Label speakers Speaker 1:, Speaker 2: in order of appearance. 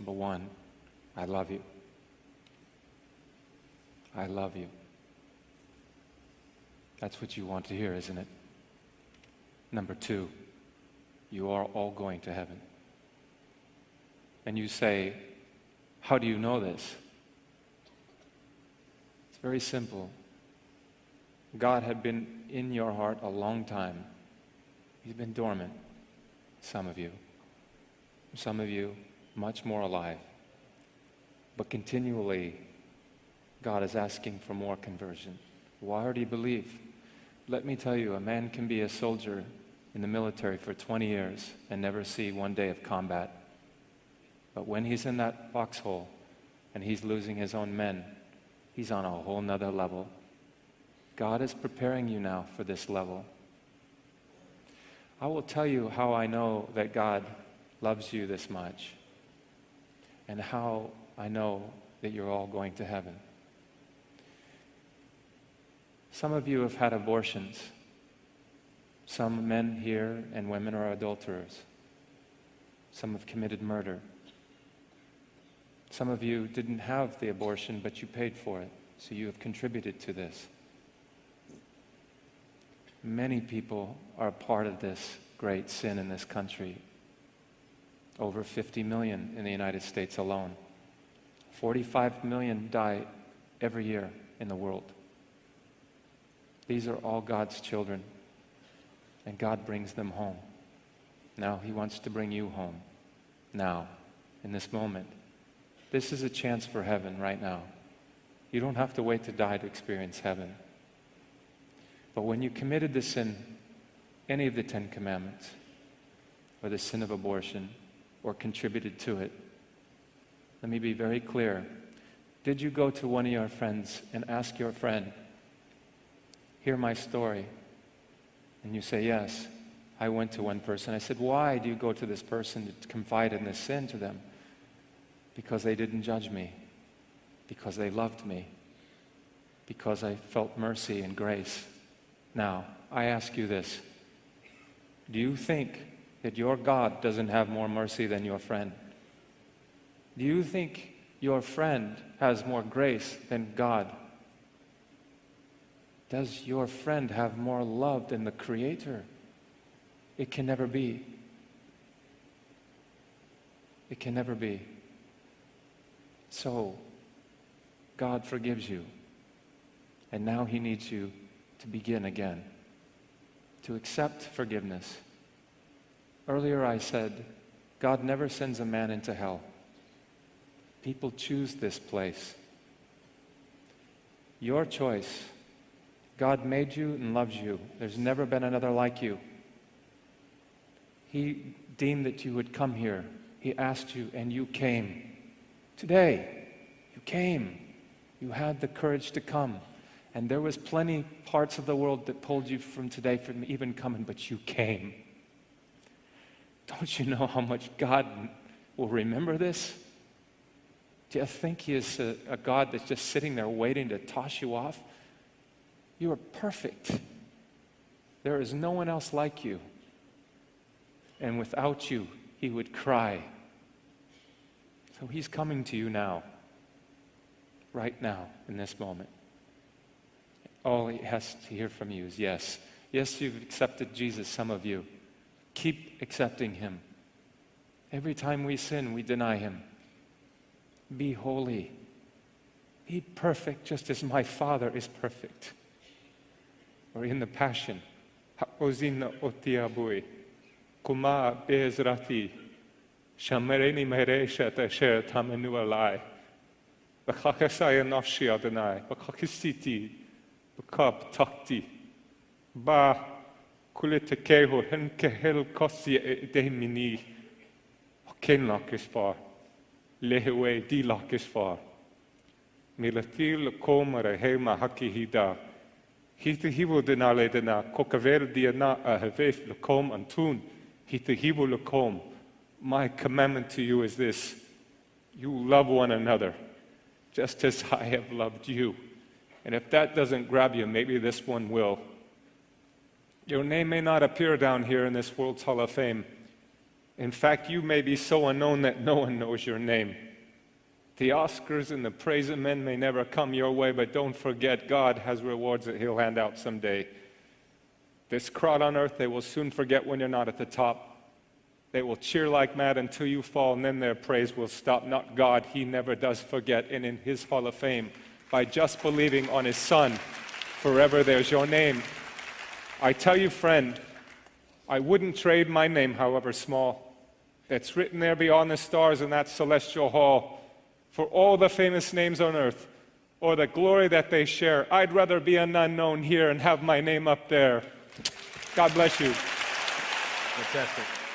Speaker 1: Number one, I love you. I love you. That's what you want to hear, isn't it? Number two, you are all going to heaven. And you say, how do you know this? It's very simple. God had been in your heart a long time. He's been dormant, some of you. Some of you, much more alive. But continually, God is asking for more conversion. Why do you believe? Let me tell you, a man can be a soldier in the military for 20 years and never see one day of combat. But when he's in that foxhole and he's losing his own men, he's on a whole nother level. God is preparing you now for this level. I will tell you how I know that God loves you this much and how I know that you're all going to heaven. Some of you have had abortions. Some men here and women are adulterers. Some have committed murder. Some of you didn't have the abortion, but you paid for it, so you have contributed to this. Many people are a part of this great sin in this country. Over 50 million in the United States alone. 45 million die every year in the world. These are all God's children, and God brings them home. Now He wants to bring you home, now, in this moment. This is a chance for heaven right now. You don't have to wait to die to experience heaven. But when you committed the sin, any of the 10 Commandments, or the sin of abortion, or contributed to it, let me be very clear. Did you go to one of your friends and ask your friend, hear my story? And you say, yes. I went to one person. I said, why do you go to this person to confide in this sin to them? Because they didn't judge me. Because they loved me. Because I felt mercy and grace. Now, I ask you this. Do you think that your God doesn't have more mercy than your friend? Do you think your friend has more grace than God? Does your friend have more love than the Creator? It can never be. It can never be. So, God forgives you. And now He needs you to begin again, to accept forgiveness. Earlier I said, God never sends a man into hell. People choose this place. Your choice. God made you and loves you. There's never been another like you. He deemed that you would come here. He asked you and you came. Today, you came. You had the courage to come. And there was plenty parts of the world that pulled you from today from even coming, but you came. Don't you know how much God will remember this? Do you think He is a God that's just sitting there waiting to toss you off? You are perfect. There is no one else like you. And without you, He would cry. So He's coming to you now. Right now, in this moment. All He has to hear from you is yes. Yes, you've accepted Jesus, some of you. Keep accepting Him. Every time we sin, we deny Him. Be holy. Be perfect just as my Father is perfect. Or in the Passion, Ha'ozina otiabui, kuma bezrati, shamereni meresha tasher tamenu alai, bakakasaya nafshi adonai, bakakistiti, bakab takti, ba kulitekeho henkehel kosi edemini, ken lakis far, lehewe di lakis far, milatil komare hema haki hida, Hita hivo denale dena kokaver diana havef lakom antun. Hita hivo lakom. My commandment to you is this: you love one another, just as I have loved you. And if that doesn't grab you, maybe this one will. Your name may not appear down here in this World's Hall of Fame, In fact, you may be so unknown that no one knows your name. The Oscars and the praise of men may never come your way, but don't forget, God has rewards that He'll hand out someday. This crowd on earth, they will soon forget when you're not at the top. They will cheer like mad until you fall, and then their praise will stop. Not God, He never does forget. And in His Hall of Fame, by just believing on His Son, forever there's your name. I tell you, friend, I wouldn't trade my name, however small. It's written there beyond the stars in that celestial hall. For all the famous names on earth, or the glory that they share, I'd rather be an unknown here and have my name up there. God bless you.
Speaker 2: Fantastic.